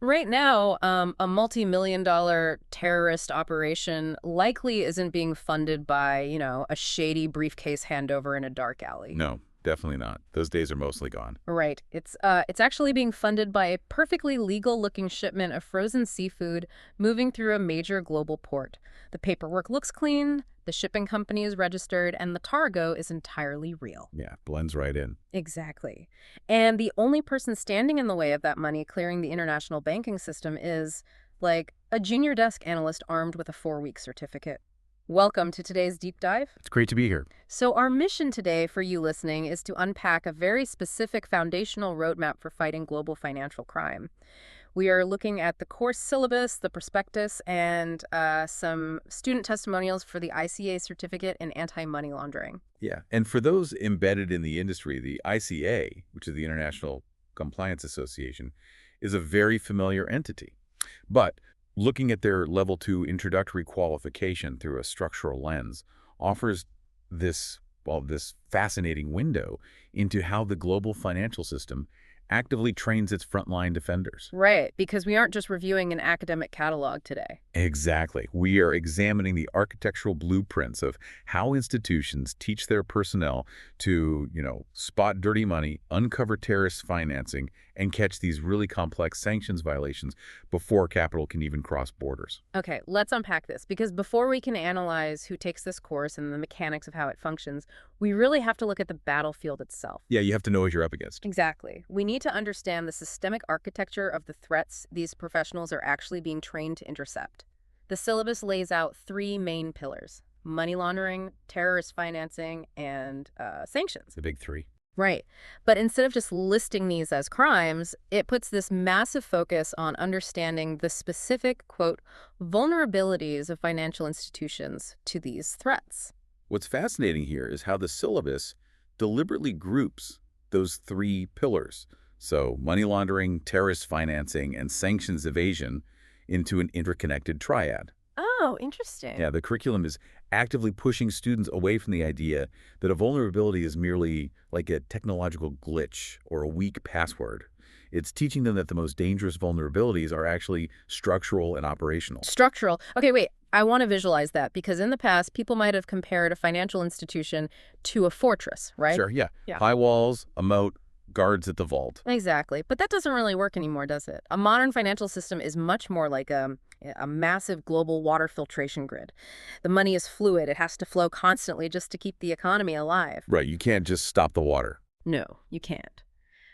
Right now, a multi-million-dollar terrorist operation likely isn't being funded by, a shady briefcase handover in a dark alley. No, definitely not. Those days are mostly gone. Right. It's actually being funded by a perfectly legal-looking shipment of frozen seafood moving through a major global port. The paperwork looks clean, the shipping company is registered, and the cargo is entirely real. Yeah, blends right in. Exactly. And the only person standing in the way of that money clearing the international banking system is, like, a junior desk analyst armed with a 4-week certificate. Welcome to today's deep dive. It's great to be here. So, our mission today for you listening is to unpack a very specific foundational roadmap for fighting global financial crime. We are looking at the course syllabus, the prospectus, and some student testimonials for the ICA certificate in anti-money laundering. Yeah, and for those embedded in the industry, the ICA, which is the International Compliance Association, is a very familiar entity. But looking at their Level 2 introductory qualification through a structural lens offers this fascinating window into how the global financial system actively trains its frontline defenders. Right, because we aren't just reviewing an academic catalog today. Exactly. We are examining the architectural blueprints of how institutions teach their personnel to, spot dirty money, uncover terrorist financing, and catch these really complex sanctions violations before capital can even cross borders. Okay, let's unpack this, because before we can analyze who takes this course and the mechanics of how it functions, we really have to look at the battlefield itself. Yeah, you have to know what you're up against. Exactly. We need to understand the systemic architecture of the threats these professionals are actually being trained to intercept. The syllabus lays out 3 main pillars: money laundering, terrorist financing, and sanctions. The big three. Right. But instead of just listing these as crimes, it puts this massive focus on understanding the specific, quote, vulnerabilities of financial institutions to these threats. What's fascinating here is how the syllabus deliberately groups those 3 pillars, so money laundering, terrorist financing, and sanctions evasion, into an interconnected triad. Oh, interesting. Yeah, the curriculum is actively pushing students away from the idea that a vulnerability is merely like a technological glitch or a weak password. It's teaching them that the most dangerous vulnerabilities are actually structural and operational. Structural. Okay, wait. I want to visualize that because in the past, people might have compared a financial institution to a fortress, right? Sure, yeah. Yeah. High walls, a moat, guards at the vault. Exactly. But that doesn't really work anymore, does it? A modern financial system is much more like a massive global water filtration grid. The money is fluid. It has to flow constantly just to keep the economy alive. Right, you can't just stop the water. No, you can't.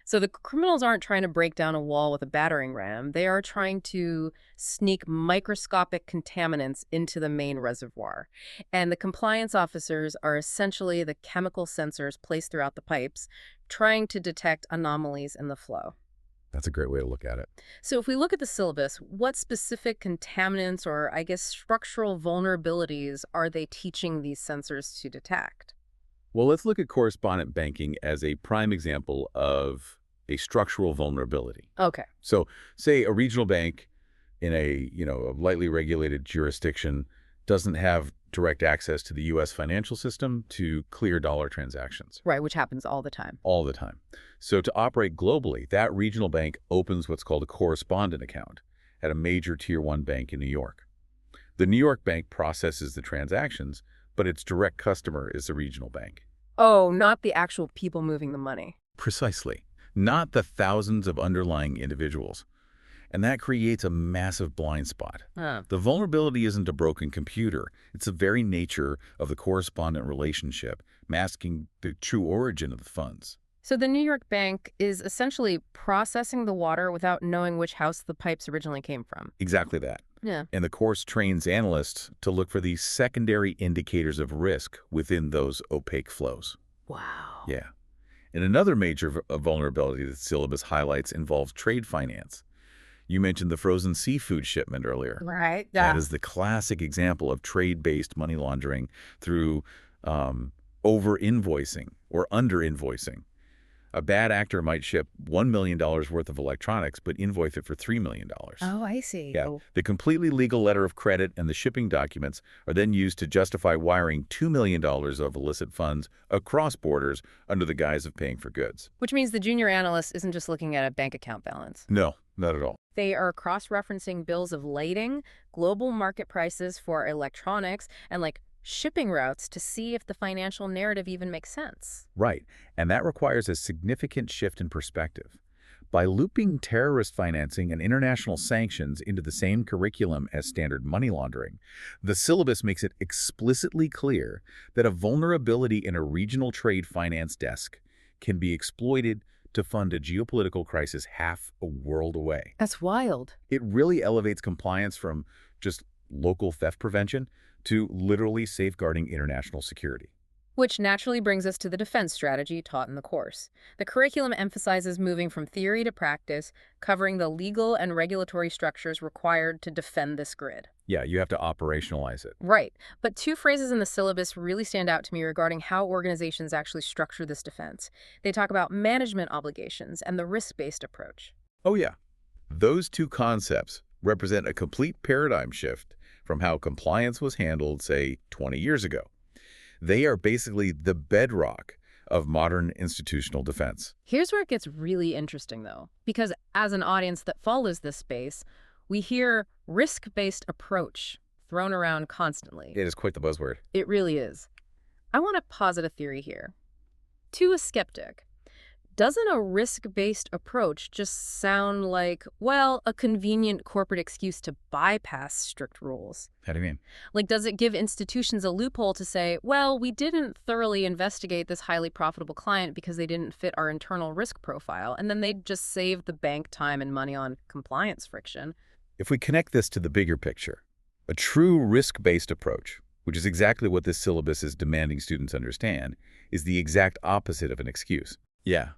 So the criminals aren't trying to break down a wall with a battering ram. They are trying to sneak microscopic contaminants into the main reservoir. And the compliance officers are essentially the chemical sensors placed throughout the pipes, trying to detect anomalies in the flow. That's a great way to look at it. So if we look at the syllabus, what specific contaminants or, I guess, structural vulnerabilities are they teaching these sensors to detect? Well, let's look at correspondent banking as a prime example of a structural vulnerability. Okay. So, say a regional bank in a lightly regulated jurisdiction doesn't have direct access to the U.S. financial system to clear dollar transactions Right, which happens all the time. all the time. So to operate globally, that regional bank opens what's called a correspondent account at a major Tier 1 bank in New York. The New York bank processes the transactions, but its direct customer is the regional bank. Oh, not the actual people moving the money. Precisely. Not the thousands of underlying individuals. And that creates a massive blind spot. Huh. The vulnerability isn't a broken computer. It's the very nature of the correspondent relationship, masking the true origin of the funds. So the New York bank is essentially processing the water without knowing which house the pipes originally came from. Exactly that. Yeah. And the course trains analysts to look for these secondary indicators of risk within those opaque flows. Wow. Yeah. And another major vulnerability that the syllabus highlights involves trade finance. You mentioned the frozen seafood shipment earlier. Right. That is the classic example of trade-based money laundering through over-invoicing or under-invoicing. A bad actor might ship $1 million worth of electronics, but invoice it for $3 million. Oh, I see. Yeah. Oh. The completely legal letter of credit and the shipping documents are then used to justify wiring $2 million of illicit funds across borders under the guise of paying for goods. Which means the junior analyst isn't just looking at a bank account balance. No, Not at all. They are cross-referencing bills of lading, global market prices for electronics, and shipping routes to see if the financial narrative even makes sense. Right, and that requires a significant shift in perspective. By looping terrorist financing and international sanctions into the same curriculum as standard money laundering, the syllabus makes it explicitly clear that a vulnerability in a regional trade finance desk can be exploited to fund a geopolitical crisis half a world away. That's wild. It really elevates compliance from just local theft prevention to literally safeguarding international security. Which naturally brings us to the defense strategy taught in the course. The curriculum emphasizes moving from theory to practice, covering the legal and regulatory structures required to defend this grid. Yeah, you have to operationalize it. Right, but two phrases in the syllabus really stand out to me regarding how organizations actually structure this defense. They talk about management obligations and the risk-based approach. Oh yeah, those two concepts represent a complete paradigm shift from how compliance was handled, say, 20 years ago. They are basically the bedrock of modern institutional defense. Here's where it gets really interesting, though, because as an audience that follows this space, we hear risk-based approach thrown around constantly. It is quite the buzzword. It really is. I want to posit a theory here. To a skeptic, doesn't a risk-based approach just sound like, well, a convenient corporate excuse to bypass strict rules? How do you mean? Does it give institutions a loophole to say, well, we didn't thoroughly investigate this highly profitable client because they didn't fit our internal risk profile, and then they'd just save the bank time and money on compliance friction? If we connect this to the bigger picture, a true risk-based approach, which is exactly what this syllabus is demanding students understand, is the exact opposite of an excuse. Yeah.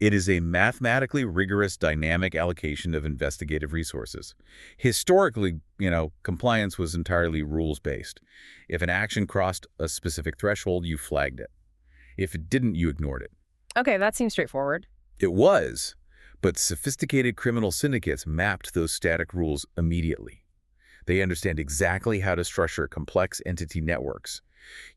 It is a mathematically rigorous dynamic allocation of investigative resources. Historically, compliance was entirely rules-based. If an action crossed a specific threshold, you flagged it. If it didn't, you ignored it. Okay, that seems straightforward. It was, but sophisticated criminal syndicates mapped those static rules immediately. They understand exactly how to structure complex entity networks,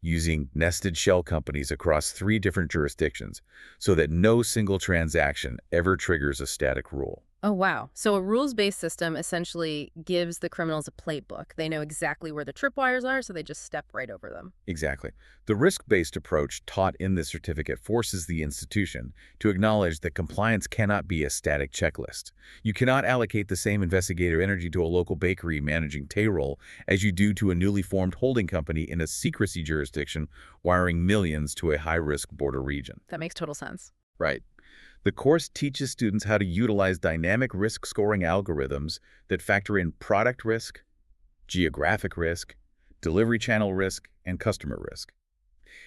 using nested shell companies across 3 different jurisdictions so that no single transaction ever triggers a static rule. Oh, wow. So a rules-based system essentially gives the criminals a playbook. They know exactly where the tripwires are, so they just step right over them. Exactly. The risk-based approach taught in this certificate forces the institution to acknowledge that compliance cannot be a static checklist. You cannot allocate the same investigative energy to a local bakery managing payroll as you do to a newly formed holding company in a secrecy jurisdiction wiring millions to a high-risk border region. That makes total sense. Right. The course teaches students how to utilize dynamic risk scoring algorithms that factor in product risk, geographic risk, delivery channel risk, and customer risk.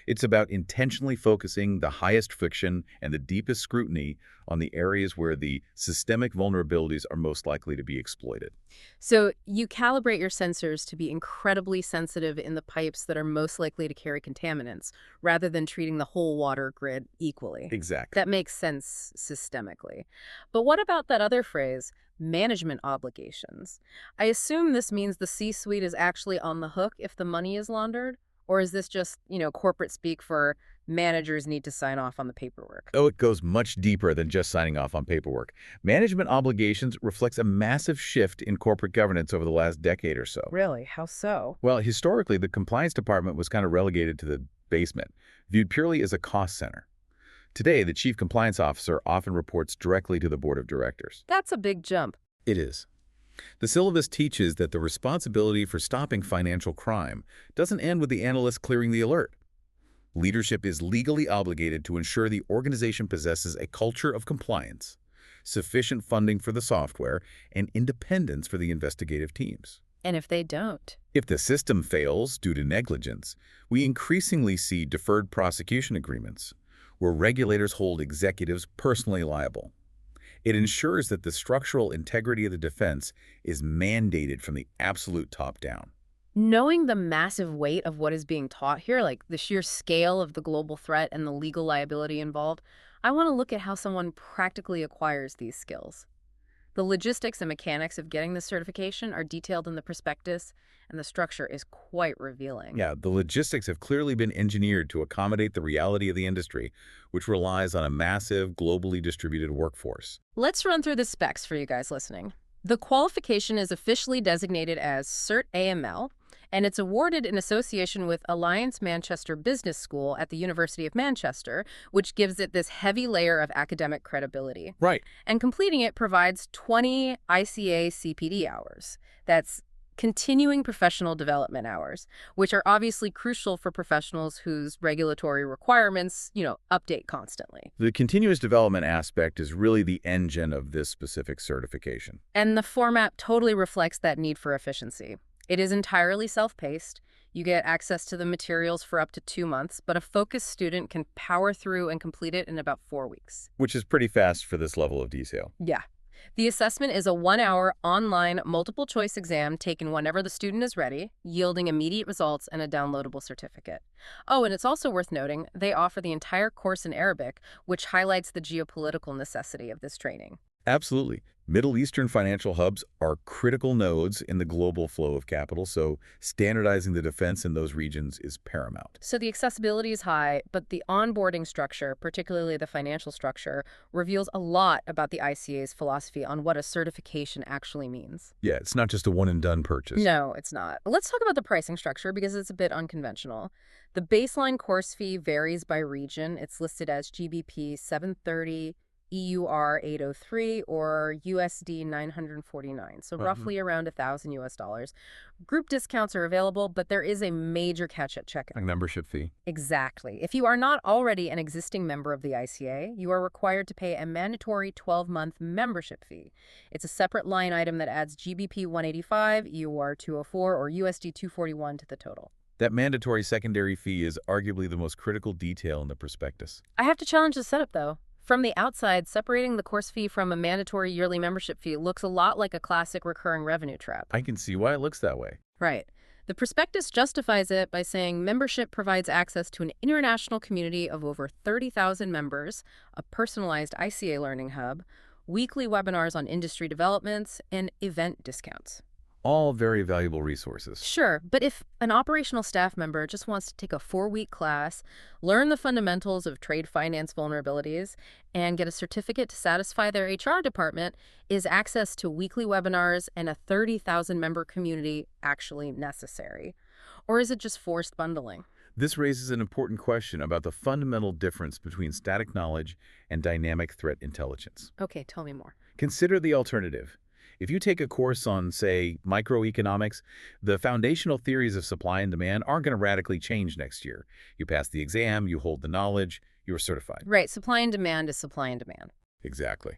It's about intentionally focusing the highest friction and the deepest scrutiny on the areas where the systemic vulnerabilities are most likely to be exploited. So you calibrate your sensors to be incredibly sensitive in the pipes that are most likely to carry contaminants, rather than treating the whole water grid equally. Exactly. That makes sense systemically. But what about that other phrase, management obligations? I assume this means the C-suite is actually on the hook if the money is laundered? Or is this just, corporate speak for managers need to sign off on the paperwork? Oh, it goes much deeper than just signing off on paperwork. Management obligations reflects a massive shift in corporate governance over the last decade or so. Really? How so? Well, historically, the compliance department was kind of relegated to the basement, viewed purely as a cost center. Today, the chief compliance officer often reports directly to the board of directors. That's a big jump. It is. The syllabus teaches that the responsibility for stopping financial crime doesn't end with the analyst clearing the alert. Leadership is legally obligated to ensure the organization possesses a culture of compliance, sufficient funding for the software, and independence for the investigative teams. And if they don't? If the system fails due to negligence, we increasingly see deferred prosecution agreements, where regulators hold executives personally liable. It ensures that the structural integrity of the defense is mandated from the absolute top down. Knowing the massive weight of what is being taught here, like the sheer scale of the global threat and the legal liability involved, I want to look at how someone practically acquires these skills. The logistics and mechanics of getting this certification are detailed in the prospectus, and the structure is quite revealing. Yeah, the logistics have clearly been engineered to accommodate the reality of the industry, which relies on a massive, globally distributed workforce. Let's run through the specs for you guys listening. The qualification is officially designated as CERT AML, and it's awarded in association with Alliance Manchester Business School at the University of Manchester, which gives it this heavy layer of academic credibility. Right. And completing it provides 20 ICA CPD hours. That's continuing professional development hours, which are obviously crucial for professionals whose regulatory requirements, update constantly. The continuous development aspect is really the engine of this specific certification. And the format totally reflects that need for efficiency. It is entirely self-paced. You get access to the materials for up to 2 months, but a focused student can power through and complete it in about 4 weeks. Which is pretty fast for this level of detail. Yeah. The assessment is a 1-hour online multiple-choice exam taken whenever the student is ready, yielding immediate results and a downloadable certificate. Oh, and it's also worth noting, they offer the entire course in Arabic, which highlights the geopolitical necessity of this training. Absolutely. Middle Eastern financial hubs are critical nodes in the global flow of capital, so standardizing the defense in those regions is paramount. So the accessibility is high, but the onboarding structure, particularly the financial structure, reveals a lot about the ICA's philosophy on what a certification actually means. Yeah, it's not just a one-and-done purchase. No, it's not. Let's talk about the pricing structure because it's a bit unconventional. The baseline course fee varies by region. It's listed as GBP 730, EUR 803, or USD 949, so roughly around $1,000 US. Group discounts are available, but there is a major catch at checkout. A membership fee. Exactly. If you are not already an existing member of the ICA, you are required to pay a mandatory 12-month membership fee. It's a separate line item that adds GBP 185, EUR 204, or USD 241 to the total. That mandatory secondary fee is arguably the most critical detail in the prospectus. I have to challenge the setup, though. From the outside, separating the course fee from a mandatory yearly membership fee looks a lot like a classic recurring revenue trap. I can see why it looks that way. Right. The prospectus justifies it by saying membership provides access to an international community of over 30,000 members, a personalized ICA learning hub, weekly webinars on industry developments, and event discounts. All very valuable resources. Sure, but if an operational staff member just wants to take a 4-week class, learn the fundamentals of trade finance vulnerabilities, and get a certificate to satisfy their HR department, is access to weekly webinars and a 30,000-member community actually necessary? Or is it just forced bundling? This raises an important question about the fundamental difference between static knowledge and dynamic threat intelligence. Okay, tell me more. Consider the alternative. If you take a course on, say, microeconomics, the foundational theories of supply and demand aren't going to radically change next year. You pass the exam, you hold the knowledge, you're certified. Right, supply and demand is supply and demand. Exactly.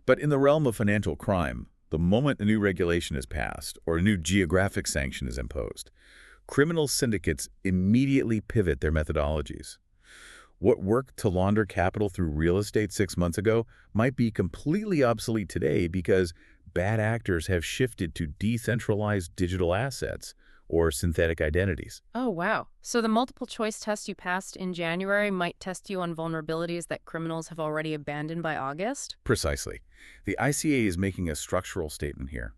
But in the realm of financial crime, the moment a new regulation is passed or a new geographic sanction is imposed, criminal syndicates immediately pivot their methodologies. What worked to launder capital through real estate 6 months ago might be completely obsolete today because bad actors have shifted to decentralized digital assets or synthetic identities. Oh, wow. So the multiple choice test you passed in January might test you on vulnerabilities that criminals have already abandoned by August? Precisely. The ICA is making a structural statement here.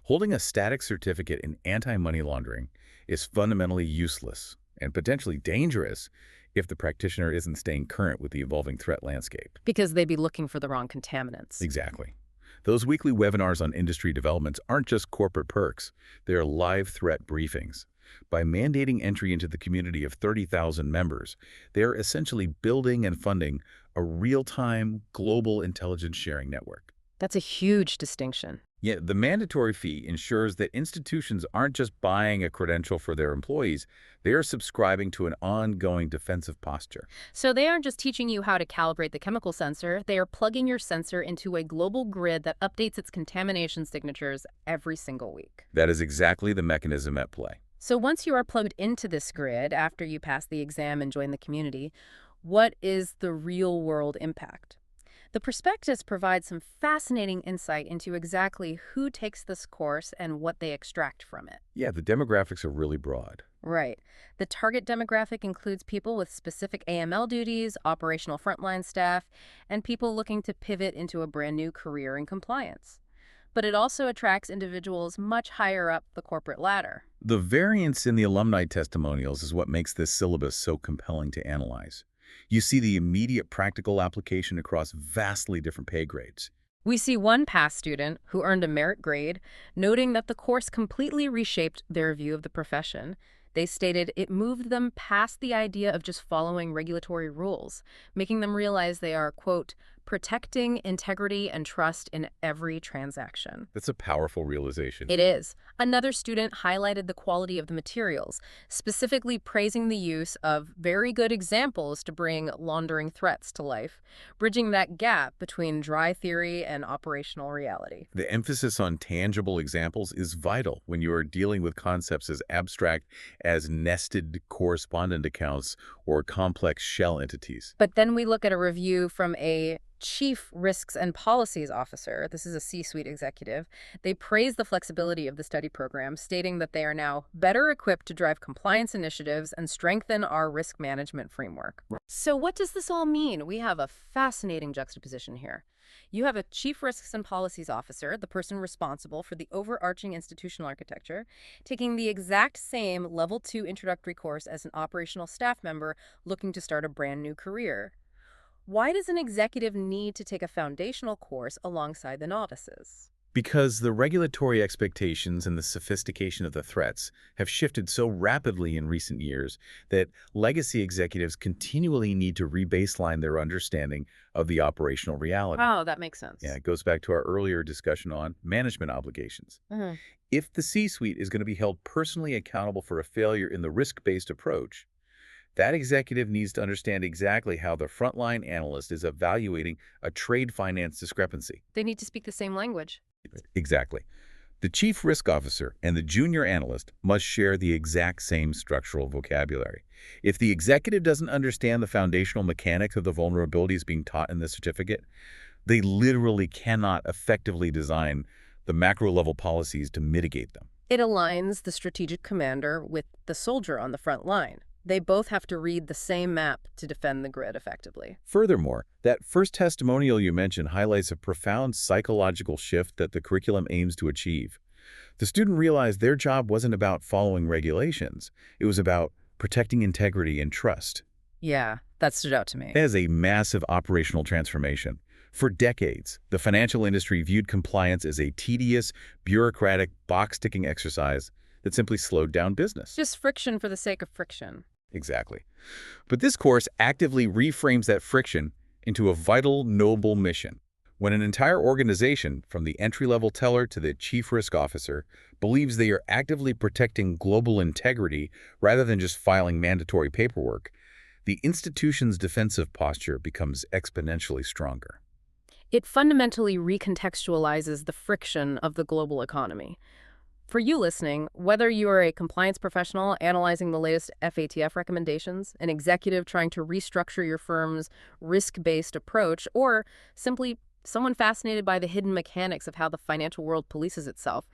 Holding a static certificate in anti-money laundering is fundamentally useless and potentially dangerous if the practitioner isn't staying current with the evolving threat landscape. Because they'd be looking for the wrong contaminants. Exactly. Those weekly webinars on industry developments aren't just corporate perks. They are live threat briefings. By mandating entry into the community of 30,000 members, they are essentially building and funding a real-time global intelligence sharing network. That's a huge distinction. Yet the mandatory fee ensures that institutions aren't just buying a credential for their employees, they are subscribing to an ongoing defensive posture. So they aren't just teaching you how to calibrate the chemical sensor, they are plugging your sensor into a global grid that updates its contamination signatures every single week. That is exactly the mechanism at play. So once you are plugged into this grid, after you pass the exam and join the community, what is the real-world impact? The prospectus provides some fascinating insight into exactly who takes this course and what they extract from it. Yeah, the demographics are really broad. Right. The target demographic includes people with specific AML duties, operational frontline staff, and people looking to pivot into a brand new career in compliance. but it also attracts individuals much higher up the corporate ladder. The variance in the alumni testimonials is what makes this syllabus so compelling to analyze. You see the immediate practical application across vastly different pay grades. We see one past student who earned a merit grade, noting that the course completely reshaped their view of the profession. They stated it moved them past the idea of just following regulatory rules, making them realize they are, quote, protecting integrity and trust in every transaction. That's a powerful realization. It is. Another student highlighted the quality of the materials, specifically praising the use of very good examples to bring laundering threats to life, bridging that gap between dry theory and operational reality. The emphasis on tangible examples is vital when you are dealing with concepts as abstract as nested correspondent accounts or complex shell entities. But then we look at a review from a Chief Risks and Policies Officer. This is a C-suite executive. They praise the flexibility of the study program, stating that they are now better equipped to drive compliance initiatives and strengthen our risk management framework. So what does this all mean? We have a fascinating juxtaposition here. You have a Chief Risks and Policies Officer, the person responsible for the overarching institutional architecture, taking the exact same Level 2 introductory course as an operational staff member looking to start a brand new career. Why does an executive need to take a foundational course alongside the novices? Because the regulatory expectations and the sophistication of the threats have shifted so rapidly in recent years that legacy executives continually need to rebaseline their understanding of the operational reality. Oh, that makes sense. Yeah, it goes back to our earlier discussion on management obligations. Mhm. If the C-suite is going to be held personally accountable for a failure in the risk-based approach, that executive needs to understand exactly how the frontline analyst is evaluating a trade finance discrepancy. They need to speak the same language. Exactly. The chief risk officer and the junior analyst must share the exact same structural vocabulary. If the executive doesn't understand the foundational mechanics of the vulnerabilities being taught in the certificate, they literally cannot effectively design the macro-level policies to mitigate them. It aligns the strategic commander with the soldier on the front line. They both have to read the same map to defend the grid effectively. Furthermore, that first testimonial you mentioned highlights a profound psychological shift that the curriculum aims to achieve. The student realized their job wasn't about following regulations. It was about protecting integrity and trust. Yeah, that stood out to me. That is a massive operational transformation. For decades, the financial industry viewed compliance as a tedious, bureaucratic, box-ticking exercise that simply slowed down business. Just friction for the sake of friction. Exactly. But this course actively reframes that friction into a vital, noble mission. When an entire organization, from the entry-level teller to the chief risk officer, believes they are actively protecting global integrity rather than just filing mandatory paperwork, the institution's defensive posture becomes exponentially stronger. It fundamentally recontextualizes the friction of the global economy. For you listening, whether you are a compliance professional analyzing the latest FATF recommendations, an executive trying to restructure your firm's risk-based approach, or simply someone fascinated by the hidden mechanics of how the financial world polices itself,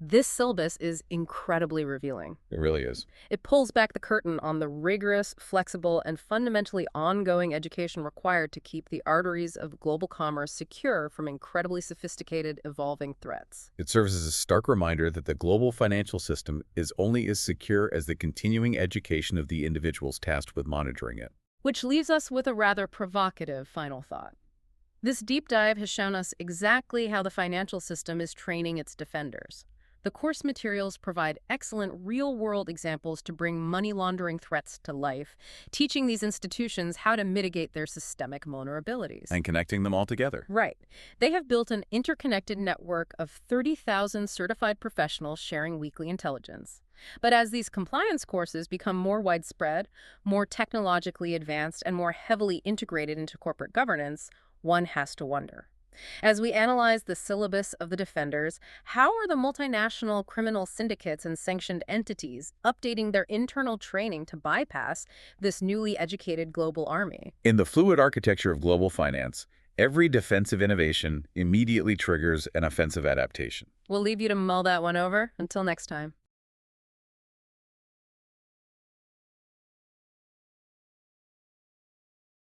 this syllabus is incredibly revealing. It really is. It pulls back the curtain on the rigorous, flexible, and fundamentally ongoing education required to keep the arteries of global commerce secure from incredibly sophisticated, evolving threats. It serves as a stark reminder that the global financial system is only as secure as the continuing education of the individuals tasked with monitoring it. Which leaves us with a rather provocative final thought. This deep dive has shown us exactly how the financial system is training its defenders. The course materials provide excellent real-world examples to bring money laundering threats to life, teaching these institutions how to mitigate their systemic vulnerabilities. And connecting them all together. Right. They have built an interconnected network of 30,000 certified professionals sharing weekly intelligence. But as these compliance courses become more widespread, more technologically advanced, and more heavily integrated into corporate governance, one has to wonder. As we analyze the syllabus of the defenders, how are the multinational criminal syndicates and sanctioned entities updating their internal training to bypass this newly educated global army? In the fluid architecture of global finance, every defensive innovation immediately triggers an offensive adaptation. We'll leave you to mull that one over. Until next time.